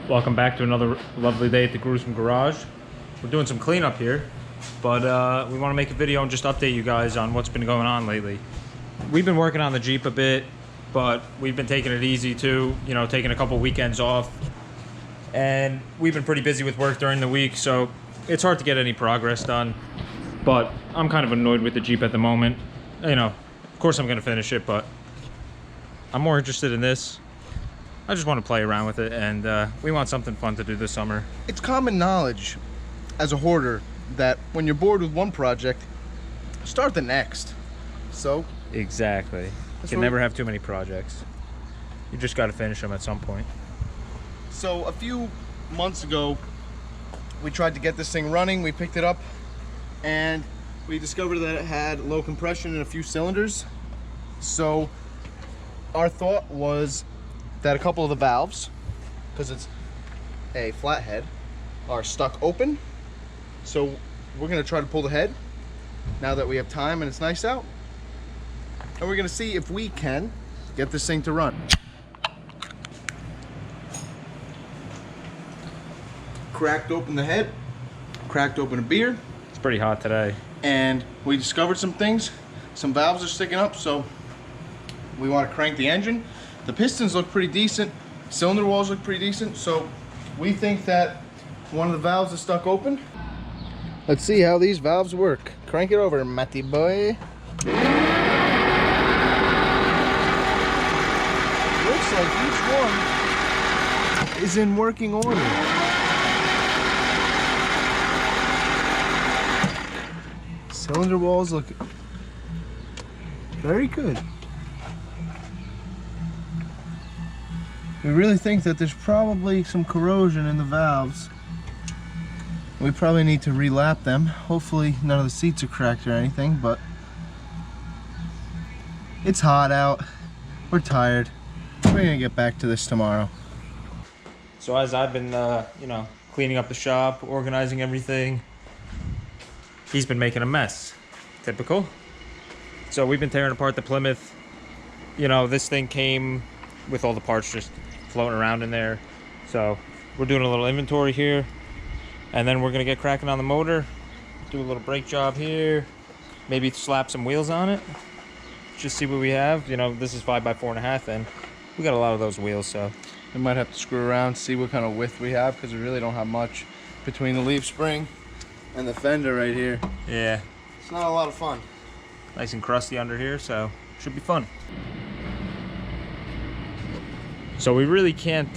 Welcome back to another lovely day at the Gruesome Garage. We're doing some cleanup here, but we want to make a video and just update you guys on what's been going on lately. We've been working on the Jeep a bit, but we've been taking it easy too, you know, taking a couple weekends off. And we've been pretty busy with work during the week, so it's hard to get any progress done. But I'm kind of annoyed with the Jeep at the moment. You know, of course I'm going to finish it, but I'm more interested in this. I just want to play around with it, and we want something fun to do this summer. It's common knowledge as a hoarder that when you're bored with one project, start the next. So Exactly. You can never have too many projects. You just got to finish them at some point. So a few months ago, we tried to get this thing running. We picked it up, and we discovered that it had low compression in a few cylinders. So our thought was that a couple of the valves, because it's a flathead, are stuck open. So we're gonna try to pull the head now that we have time and it's nice out. And we're gonna see if we can get this thing to run. Cracked open the head, cracked open a beer. It's pretty hot today. And we discovered some things. Some valves are sticking up, so we want to crank the engine. The pistons look pretty decent. Cylinder walls look pretty decent. So we think that one of the valves is stuck open. Let's see how these valves work. Crank it over, Matty boy. Looks like each one is in working order. Cylinder walls look very good. We really think that there's probably some corrosion in the valves. We probably need to relap them. Hopefully none of the seats are cracked or anything, but it's hot out. We're tired. We're gonna get back to this tomorrow. So as I've been, you know, cleaning up the shop, organizing everything, he's been making a mess. Typical. So we've been tearing apart the Plymouth. You know, this thing came with all the parts just floating around in there. So we're doing a little inventory here, and then we're gonna get cracking on the motor, do a little brake job here, maybe slap some wheels on it, just see what we have. You know, this is 5x4.5, and we got a lot of those wheels, so We might have to screw around, see what kind of width we have, because we really don't have much between the leaf spring and the fender right here. yeah, It's not a lot of fun. nice and crusty under here, so should be fun. So we really can't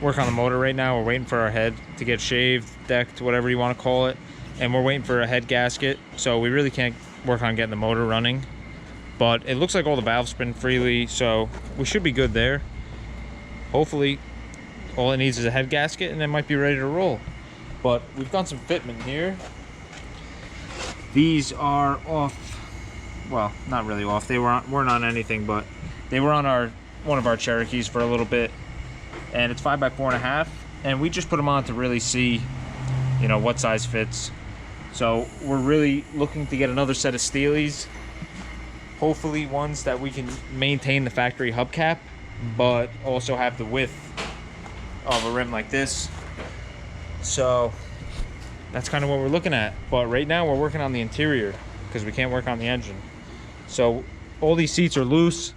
work on the motor right now. We're waiting for our head to get shaved, decked, whatever you want to call it, and we're waiting for a head gasket, so we really can't work on getting the motor running. But it looks like all the valves spin freely, so we should be good there. Hopefully all it needs is a head gasket and it might be ready to roll. But we've done some fitment here. These are off, well, not really off. They weren't on anything, but they were on one of our Cherokees for a little bit, and it's 5x4.5, and we just put them on to really see, you know, what size fits. So we're really looking to get another set of Steelies, hopefully ones that we can maintain the factory hubcap, but also have the width of a rim like this. So that's kind of what we're looking at. But right now we're working on the interior because we can't work on the engine. So all these seats are loose.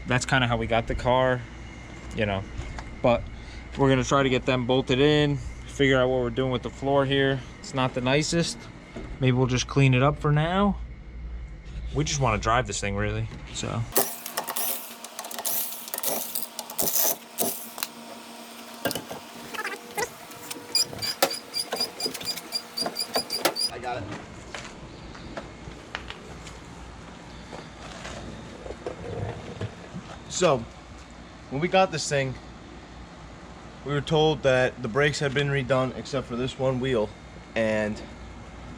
That's kind of how we got the car, you know. But we're gonna try to get them bolted in, figure out what we're doing with the floor here. It's not the nicest. Maybe we'll just clean it up for now. We just want to drive this thing, really, so. I got it. So, when we got this thing, we were told that the brakes had been redone except for this one wheel. And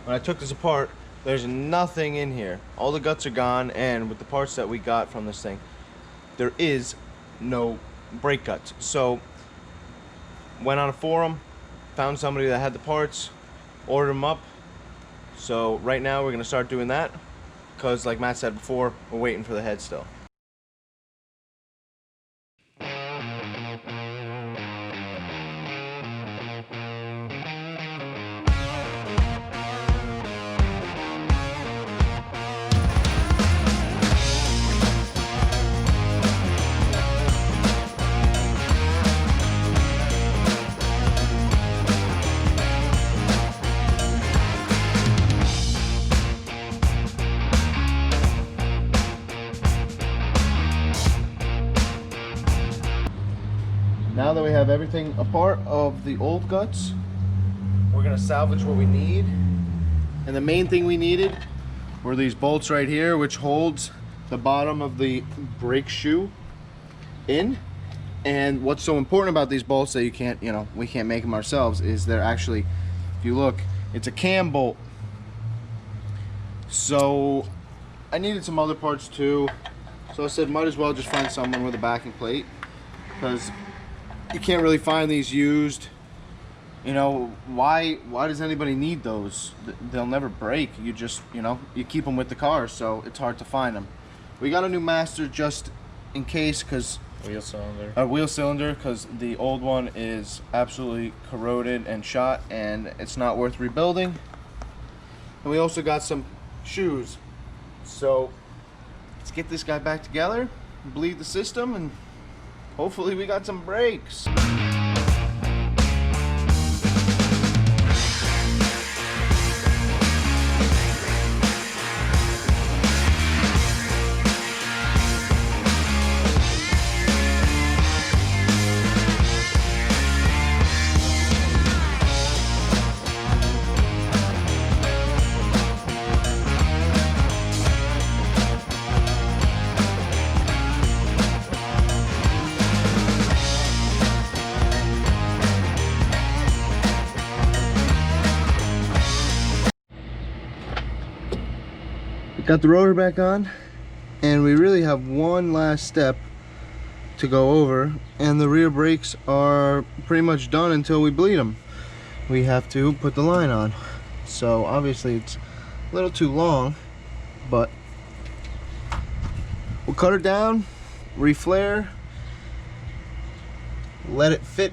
when I took this apart, there's nothing in here. All the guts are gone, and with the parts that we got from this thing, there is no brake guts. So, went on a forum, found somebody that had the parts, ordered them up. So right now we're gonna start doing that, because like Matt said before, we're waiting for the head still. Now that we have everything apart of the old guts, we're gonna salvage what we need. And the main thing we needed were these bolts right here, which holds the bottom of the brake shoe in. And what's so important about these bolts that you can't, you know, we can't make them ourselves, is they're actually, if you look, it's a cam bolt. So I needed some other parts too. So I said, might as well just find someone with a backing plate, because you can't really find these used. You know, why does anybody need those? They'll never break. You just, you know, you keep them with the car, so it's hard to find them. We got a new master just in case, because Wheel cylinder. a wheel cylinder, because the old one is absolutely corroded and shot, and it's not worth rebuilding. And we also got some shoes. So let's get this guy back together, bleed the system, and hopefully we got some brakes. Got the rotor back on, and we really have one last step to go over, and the rear brakes are pretty much done until we bleed them. We have to put the line on. So obviously it's a little too long, but we'll cut it down, reflare, let it fit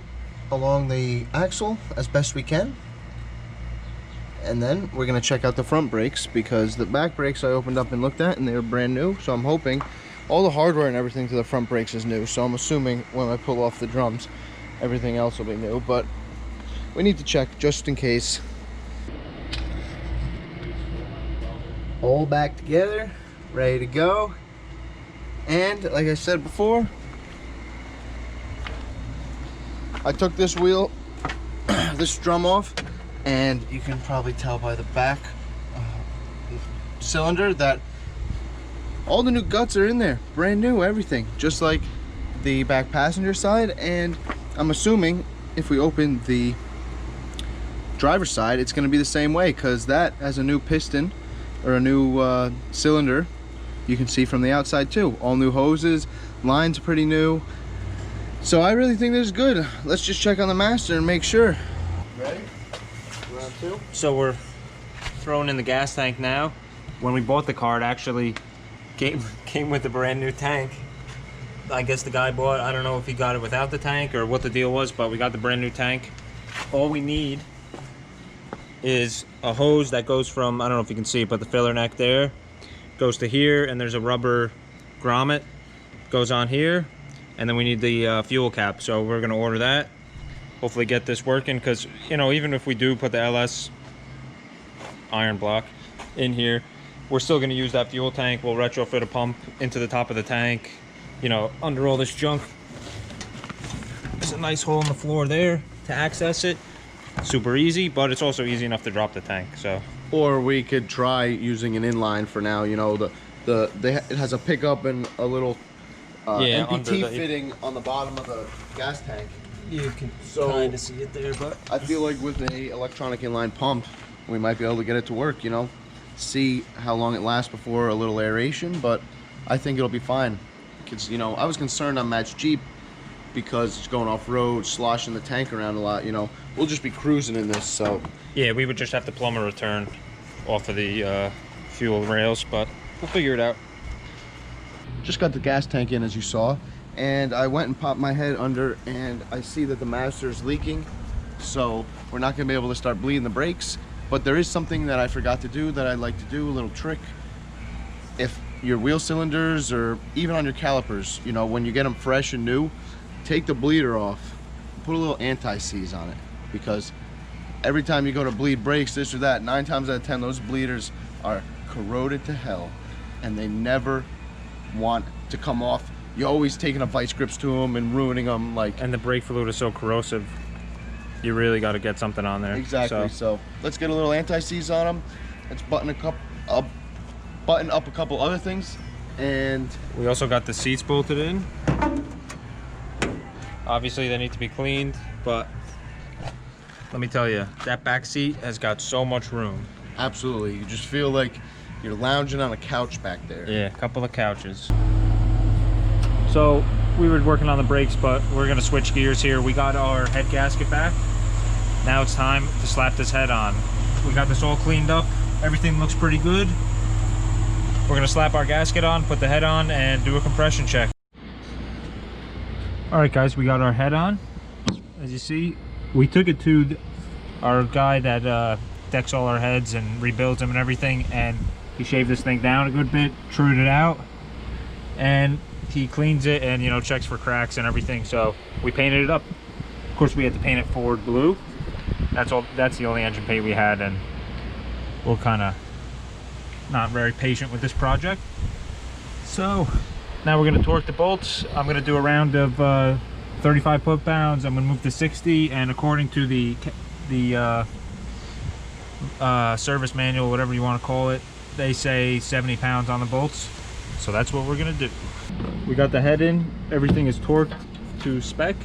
along the axle as best we can. And then we're gonna check out the front brakes, because the back brakes I opened up and looked at and they were brand new. So I'm hoping all the hardware and everything to the front brakes is new. So I'm assuming when I pull off the drums, everything else will be new, but we need to check just in case. All back together, ready to go. And like I said before, I took this wheel, this drum off, and you can probably tell by the back cylinder that all the new guts are in there, brand new, everything, just like the back passenger side. And I'm assuming if we open the driver's side, it's going to be the same way, because that has a new piston or a new cylinder. You can see from the outside too, all new hoses, lines are pretty new. So I really think this is good. Let's just check on the master and make sure. Ready? Round two. So we're throwing in the gas tank now. When we bought the car, it actually came with a brand new tank. I guess the guy bought, I don't know if he got it without the tank or what the deal was, but we got the brand new tank. All we need is a hose that goes from, I don't know if you can see it, but the filler neck there goes to here, and there's a rubber grommet goes on here, and then we need the fuel cap. So we're gonna order that, hopefully get this working, because you know, even if we do put the LS iron block in here, we're still going to use that fuel tank. We'll retrofit a pump into the top of the tank, you know, under all this junk. There's a nice hole in the floor there to access it. Super easy, but it's also easy enough to drop the tank. So, or we could try using an inline for now. You know, it has a pickup and a little MPT fitting on the bottom of the gas tank. You can kind of see it there, but I feel like with a electronic inline pump, we might be able to get it to work, you know, see how long it lasts before a little aeration, but I think it'll be fine. Because, you know, I was concerned on Matt's Jeep because it's going off-road, sloshing the tank around a lot, you know. We'll just be cruising in this, so. Yeah, we would just have to plumb a return off of the fuel rails, but we'll figure it out. Just got the gas tank in, as you saw, and I went and popped my head under, and I see that the master's leaking, so we're not gonna be able to start bleeding the brakes. But there is something that I forgot to do that I'd like to do, a little trick. If your wheel cylinders or even on your calipers, you know, when you get them fresh and new, take the bleeder off, put a little anti-seize on it, because every time you go to bleed brakes, this or that, 9 times out of 10, those bleeders are corroded to hell, and they never want to come off you're always taking up vice grips to them and ruining them. Like, and the brake fluid is so corrosive. You really got to get something on there. Exactly. So let's get a little anti-seize on them. Let's button up a couple other things, and we also got the seats bolted in. Obviously, they need to be cleaned, but let me tell you, that back seat has got so much room. Absolutely, you just feel like you're lounging on a couch back there. Yeah, a couple of couches. So we were working on the brakes, but we're gonna switch gears here. We got our head gasket back. Now it's time to slap this head on. We got this all cleaned up. Everything looks pretty good. We're gonna slap our gasket on, put the head on, and do a compression check. All right, guys, we got our head on. As you see, we took it to our guy that decks all our heads and rebuilds them and everything, and he shaved this thing down a good bit, trued it out, and he cleans it and, you know, checks for cracks and everything. So we painted it up. Of course, we had to paint it forward blue. That's the only engine paint we had, and we're kind of not very patient with this project. So now we're going to torque the bolts. I'm going to do a round of 35 foot-pounds. I'm going to move to 60, and according to the service manual, whatever you want to call it, they say 70 pounds on the bolts. So that's what we're going to do. We got the head in. Everything is torqued to spec.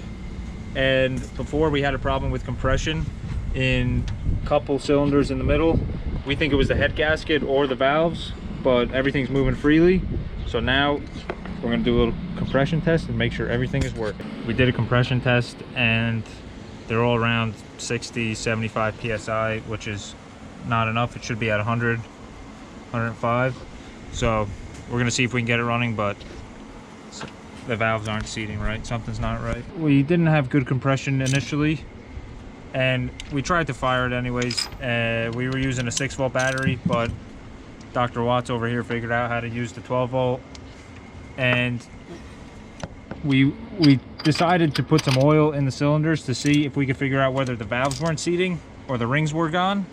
And before, we had a problem with compression in a couple cylinders in the middle. We think it was the head gasket or the valves, but everything's moving freely. So now we're gonna do a little compression test and make sure everything is working. We did a compression test and they're all around 60, 75 PSI, which is not enough. It should be at 100, 105. So we're gonna see if we can get it running, but the valves aren't seating right. Something's not right. We didn't have good compression initially, and we tried to fire it anyways. We were using a 6-volt battery, but Dr. Watts over here figured out how to use the 12-volt, and we decided to put some oil in the cylinders to see if we could figure out whether the valves weren't seating or the rings were gone.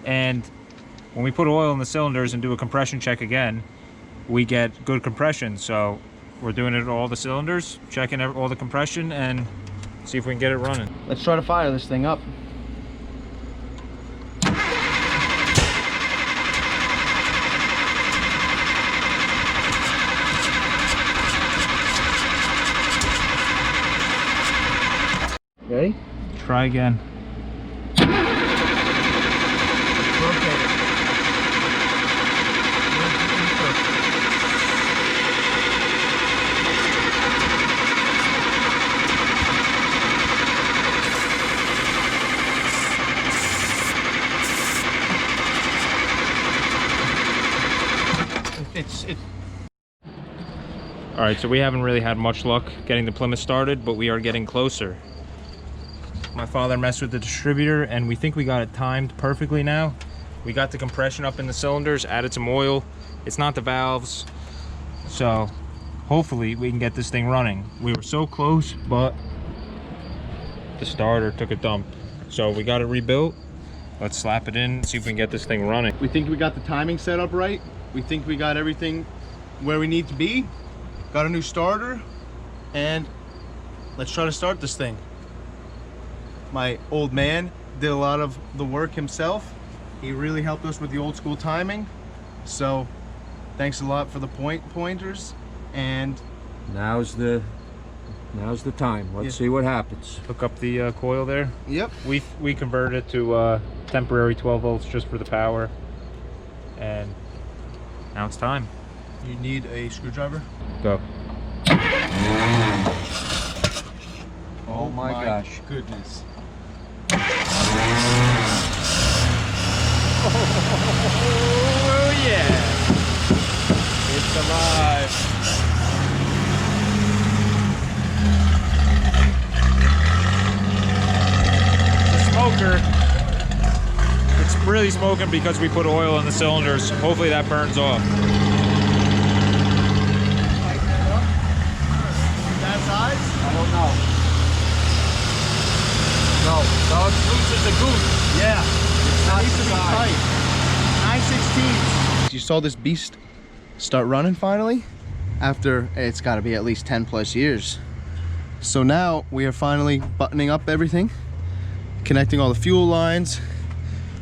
And when we put oil in the cylinders and do a compression check again, we get good compression. So we're doing it at all the cylinders, checking all the compression, and see if we can get it running. Let's try to fire this thing up. Okay, try again. All right, so we haven't really had much luck getting the Plymouth started, but we are getting closer. My father messed with the distributor and we think we got it timed perfectly now. We got the compression up in the cylinders, added some oil. It's not the valves. So hopefully we can get this thing running. We were so close, but the starter took a dump. So we got it rebuilt. Let's slap it in, see if we can get this thing running. We think we got the timing set up right. We think we got everything where we need to be. Got a new starter, and let's try to start this thing. My old man did a lot of the work himself. He really helped us with the old school timing. So thanks a lot for the pointers. And now's the time. Let's see what happens. Hook up the coil there. Yep. We converted it to temporary 12 volts just for the power, and now it's time. You need a screwdriver? Go. Oh my gosh. Goodness. Oh yeah! It's alive. The smoker. It's really smoking because we put oil in the cylinders. Hopefully that burns off. Size? I don't know. No, it's loose as a goose. Yeah. It's not Needs to the be size. tight. 9/16. You saw this beast start running finally? after it's got to be at least 10 plus years. So now we are finally buttoning up everything, connecting all the fuel lines.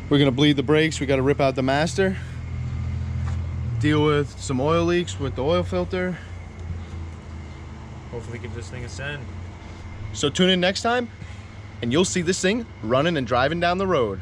We're gonna bleed the brakes. We got to rip out the master, deal with some oil leaks with the oil filter. Hopefully give this thing a send. So tune in next time and you'll see this thing running and driving down the road.